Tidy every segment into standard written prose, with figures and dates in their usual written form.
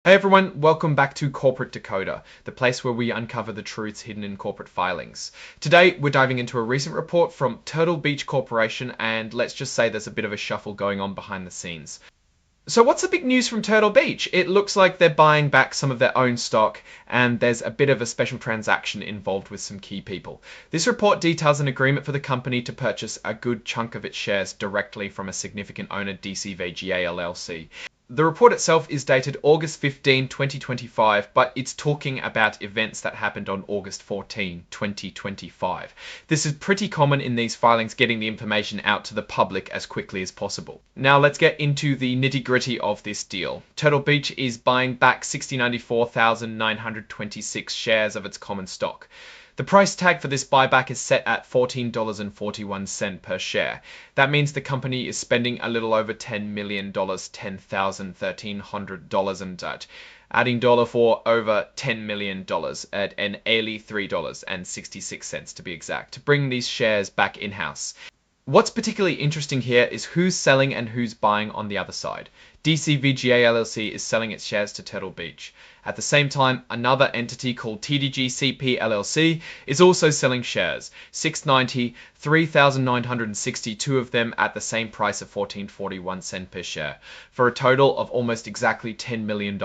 Hey everyone, welcome back to Corporate Decoder, the place where we uncover the truths hidden in corporate filings. Today, we're diving into a recent report from Turtle Beach Corporation, and let's just say there's a bit of a shuffle going on behind the scenes. So what's the big news from Turtle Beach? It looks like they're buying back some of their own stock, and there's a bit of a special transaction involved with some key people. This report details an agreement for the company to purchase a good chunk of its shares directly from a significant owner, DCVGA LLC. The report itself is dated August 15, 2025, but it's talking about events that happened on August 14, 2025. This is pretty common in these filings, getting the information out to the public as quickly as possible. Now let's get into the nitty-gritty of this deal. Turtle Beach is buying back 694,926 shares of its common stock. The price tag for this buyback is set at $14.41 per share. That means the company is spending a little over $10 million, $10,100, and adding dollar for over $10 million at an airy $3.66 to be exact, to bring these shares back in-house. What's particularly interesting here is who's selling and who's buying on the other side. DCVGA LLC is selling its shares to Turtle Beach. At the same time, another entity called TDGCP LLC is also selling shares, 690, 3,962 of them at the same price of $14.41 per share, for a total of almost exactly $10 million.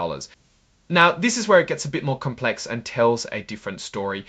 Now, this is where it gets a bit more complex and tells a different story.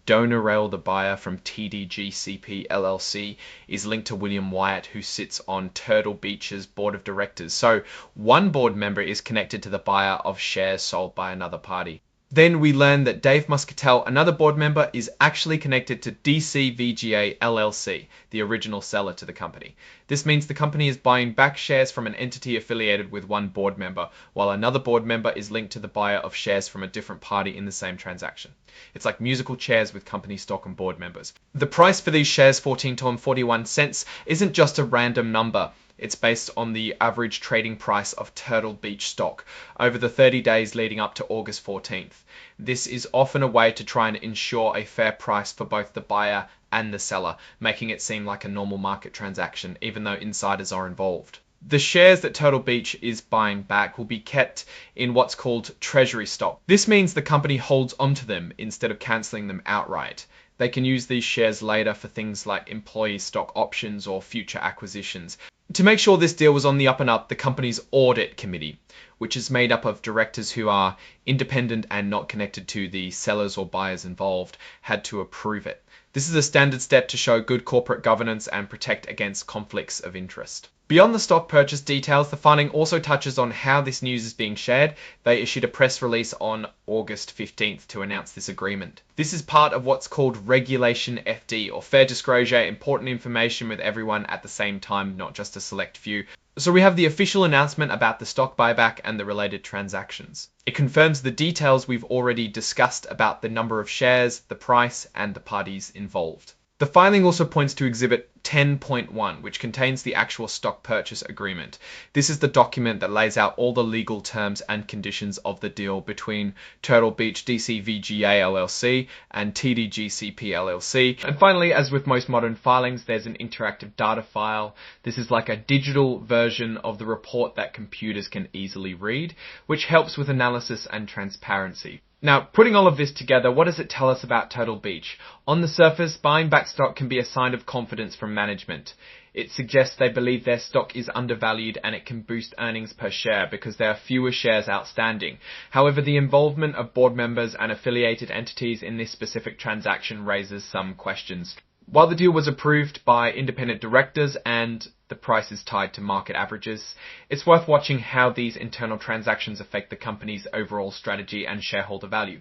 Donerail, the buyer from TDGCP LLC, is linked to William Wyatt, who sits on Turtle Beach's board of directors. So one board member is connected to the buyer of shares sold by another party. Then we learn that Dave Muscatel, another board member, is actually connected to DCVGA LLC, the original seller to the company. This means the company is buying back shares from an entity affiliated with one board member, while another board member is linked to the buyer of shares from a different party in the same transaction. It's like musical chairs with company stock and board members. The price for these shares, $14.41, isn't just a random number. It's based on the average trading price of Turtle Beach stock over the 30 days leading up to August 14th. This is often a way to try and ensure a fair price for both the buyer and the seller, making it seem like a normal market transaction, even though insiders are involved. The shares that Turtle Beach is buying back will be kept in what's called treasury stock. This means the company holds onto them instead of cancelling them outright. They can use these shares later for things like employee stock options or future acquisitions. To make sure this deal was on the up and up, the company's audit committee, which is made up of directors who are independent and not connected to the sellers or buyers involved, had to approve it. This is a standard step to show good corporate governance and protect against conflicts of interest. Beyond the stock purchase details, the filing also touches on how this news is being shared. They issued a press release on August 15th to announce this agreement. This is part of what's called Regulation FD, or fair disclosure, important information with everyone at the same time, not just a select few. So we have the official announcement about the stock buyback and the related transactions. It confirms the details we've already discussed about the number of shares, the price, and the parties involved. The filing also points to Exhibit 10.1, which contains the actual stock purchase agreement. This is the document that lays out all the legal terms and conditions of the deal between Turtle Beach DCVGA LLC and TDGCP LLC. And finally, as with most modern filings, there's an interactive data file. This is like a digital version of the report that computers can easily read, which helps with analysis and transparency. Now, putting all of this together, what does it tell us about Turtle Beach? On the surface, buying back stock can be a sign of confidence from management. It suggests they believe their stock is undervalued and it can boost earnings per share because there are fewer shares outstanding. However, the involvement of board members and affiliated entities in this specific transaction raises some questions. While the deal was approved by independent directors and the price is tied to market averages, it's worth watching how these internal transactions affect the company's overall strategy and shareholder value.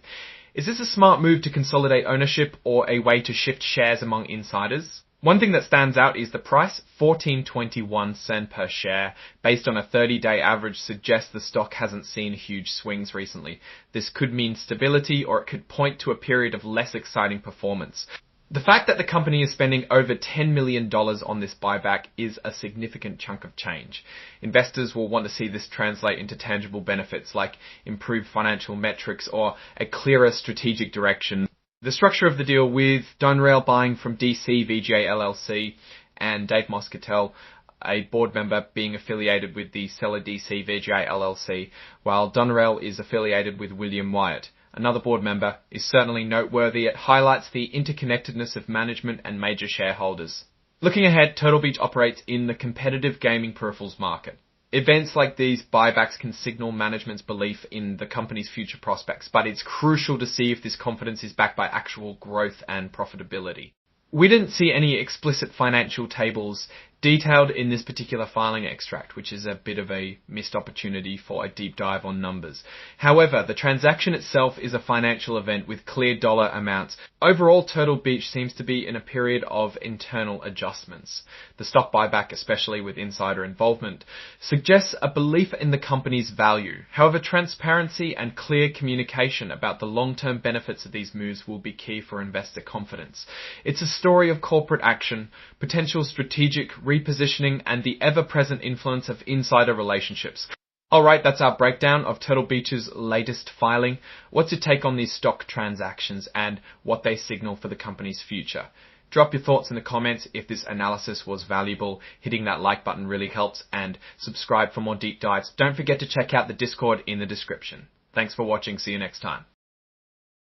Is this a smart move to consolidate ownership or a way to shift shares among insiders? One thing that stands out is the price, $14.21 per share, based on a 30-day average, suggests the stock hasn't seen huge swings recently. This could mean stability, or it could point to a period of less exciting performance. The fact that the company is spending over $10 million on this buyback is a significant chunk of change. Investors will want to see this translate into tangible benefits like improved financial metrics or a clearer strategic direction. The structure of the deal, with Donerail buying from DCVGA LLC and Dave Muscatel a board member being affiliated with the Seller DC VGI LLC, while Donerail is affiliated with William Wyatt. Another board member is certainly noteworthy. It highlights the interconnectedness of management and major shareholders. Looking ahead, Turtle Beach operates in the competitive gaming peripherals market. Events like these buybacks can signal management's belief in the company's future prospects, but it's crucial to see if this confidence is backed by actual growth and profitability. We didn't see any explicit financial tables detailed in this particular filing extract, which is a bit of a missed opportunity for a deep dive on numbers. However, the transaction itself is a financial event with clear dollar amounts. Overall, Turtle Beach seems to be in a period of internal adjustments. The stock buyback, especially with insider involvement, suggests a belief in the company's value. However, transparency and clear communication about the long-term benefits of these moves will be key for investor confidence. It's a story of corporate action, potential strategic repositioning, and the ever-present influence of insider relationships. Alright, that's our breakdown of Turtle Beach's latest filing. What's your take on these stock transactions and what they signal for the company's future? Drop your thoughts in the comments. If this analysis was valuable, hitting that like button really helps, and subscribe for more deep dives. Don't forget to check out the Discord in the description. Thanks for watching. See you next time.